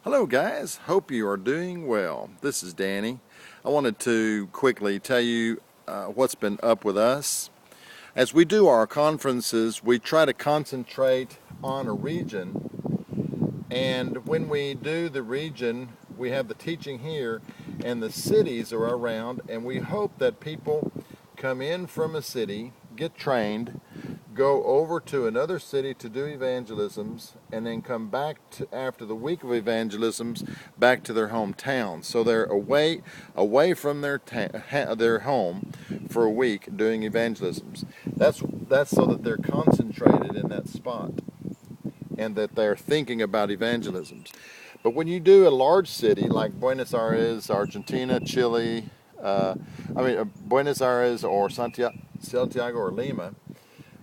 Hello guys, hope you are doing well. This is Danny. I wanted to quickly tell you what's been up with us. As we do our conferences, we try to concentrate on a region, and when we do the region, we have the teaching here and the cities are around, and we hope that people come in from a city, get trained, go over to another city to do evangelisms, and then come back to, after the week of evangelisms, back to their hometown. So they're away from their home for a week doing evangelisms. That's so that they're concentrated in that spot and that they're thinking about evangelisms. But when you do a large city like Buenos Aires, Argentina, Chile, Buenos Aires or Santiago or Lima,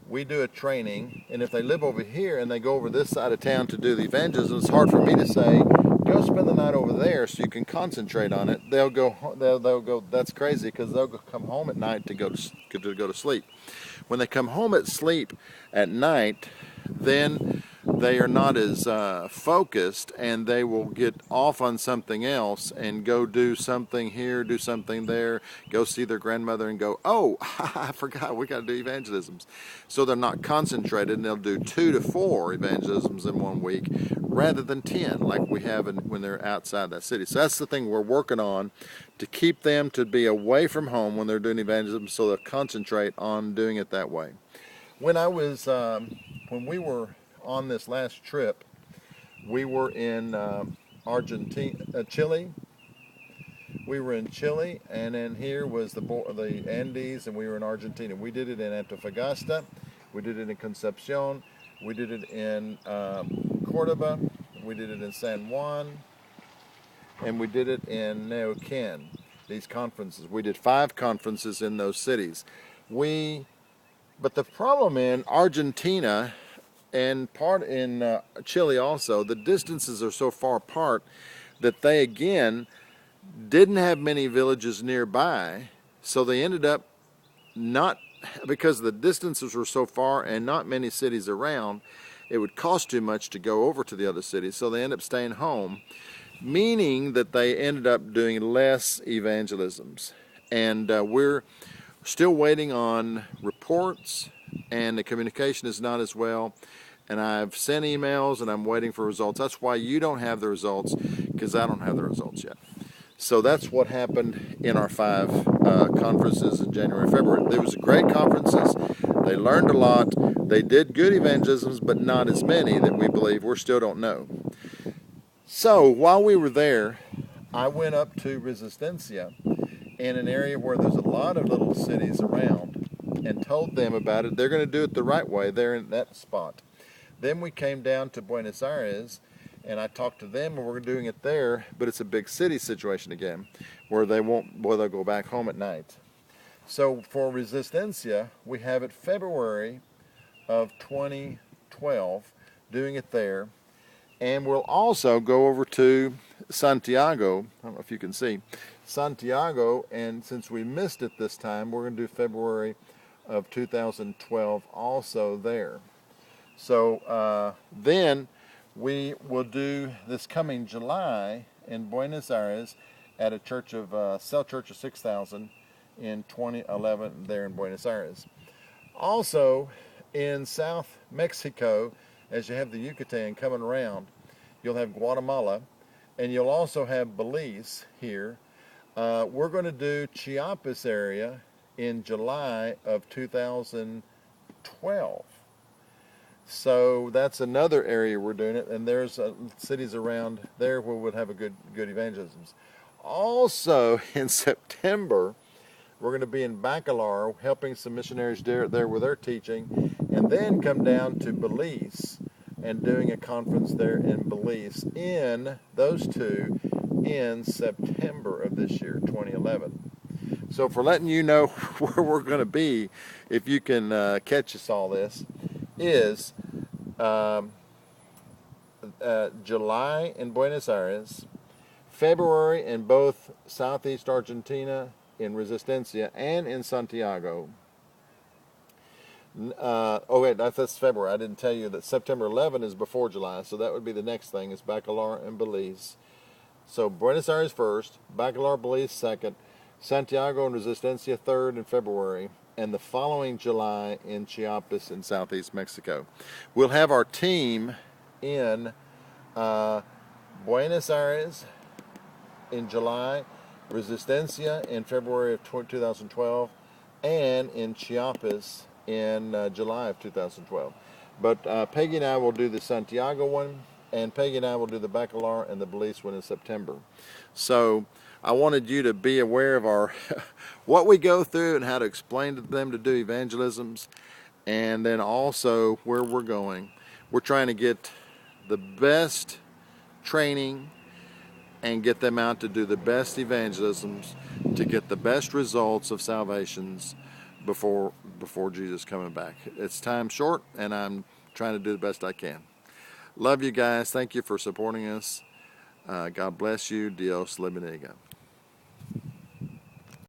we do a training, and if they live over here and they go over this side of town to do the evangelism, it's hard for me to say, go spend the night over there so you can concentrate on it. They'll go, that's crazy, because they'll come home at night to go to sleep. When they come home at night, then they are not as focused, and they will get off on something else and go do something here, do something there, go see their grandmother and go, oh, I forgot, we got to do evangelisms. So they're not concentrated, and they'll do 2 to 4 evangelisms in 1 week rather than 10 like we have when they're outside that city. So that's the thing we're working on, to keep them to be away from home when they're doing evangelism, so they'll concentrate on doing it that way. When we were on this last trip, we were in Chile. We were in Chile, and then here was the Andes, and we were in Argentina. We did it in Antofagasta, we did it in Concepcion, we did it in Cordoba, we did it in San Juan, and we did it in Neuquén. These conferences, we did 5 conferences in those cities. But the problem in Argentina and part in Chile also, the distances are so far apart that they again didn't have many villages nearby, so they ended up not, because the distances were so far and not many cities around, it would cost too much to go over to the other cities, so they ended up staying home, meaning that they ended up doing less evangelisms. And we're still waiting on reports, and the communication is not as well. And I've sent emails, and I'm waiting for results. That's why you don't have the results, because I don't have the results yet. So that's what happened in our 5 conferences in January and February. There was great conferences. They learned a lot. They did good evangelisms, but not as many that we believe. We still don't know. So while we were there, I went up to Resistencia, in an area where there's a lot of little cities around, and told them about it. They're going to do it the right way there in that spot. Then we came down to Buenos Aires, and I talked to them, and we're doing it there, but it's a big city situation again, where they'll go back home at night. So for Resistencia, we have it February of 2012, doing it there, and we'll also go over to Santiago. I don't know if you can see Santiago, and since we missed it this time, we're going to do February of 2012 also there. So then we will do this coming July in Buenos Aires at a church of Cell Church of 6,000 in 2011 there in Buenos Aires. Also in South Mexico, as you have the Yucatan coming around, you'll have Guatemala, and you'll also have Belize here. We're going to do Chiapas area in July of 2012. So that's another area we're doing it, and there's cities around there where we'll have a good evangelisms. Also in September, we're going to be in Bacalar helping some missionaries there with their teaching, and then come down to Belize and doing a conference there in Belize in those 2 in September of this year, 2011. So for letting you know where we're going to be, if you can catch us all this, is July in Buenos Aires, February in both Southeast Argentina, in Resistencia, and in Santiago. Oh wait, that's February. I didn't tell you that September 11 is before July, so that would be the next thing is Bacalar and Belize. So Buenos Aires first, Bacalar, Belize second, Santiago and Resistencia third in February, and the following July in Chiapas in southeast Mexico. We'll have our team in Buenos Aires in July, Resistencia in February of 2012, and in Chiapas in July of 2012. But Peggy and I will do the Santiago one, and Peggy and I will do the Bacalar and the Belize one in September. So I wanted you to be aware of our what we go through and how to explain to them to do evangelisms, and then also where we're going. We're trying to get the best training and get them out to do the best evangelisms to get the best results of salvations before Jesus coming back. It's time short, and I'm trying to do the best I can. Love you guys. Thank you for supporting us. God bless you. Dios le bendiga.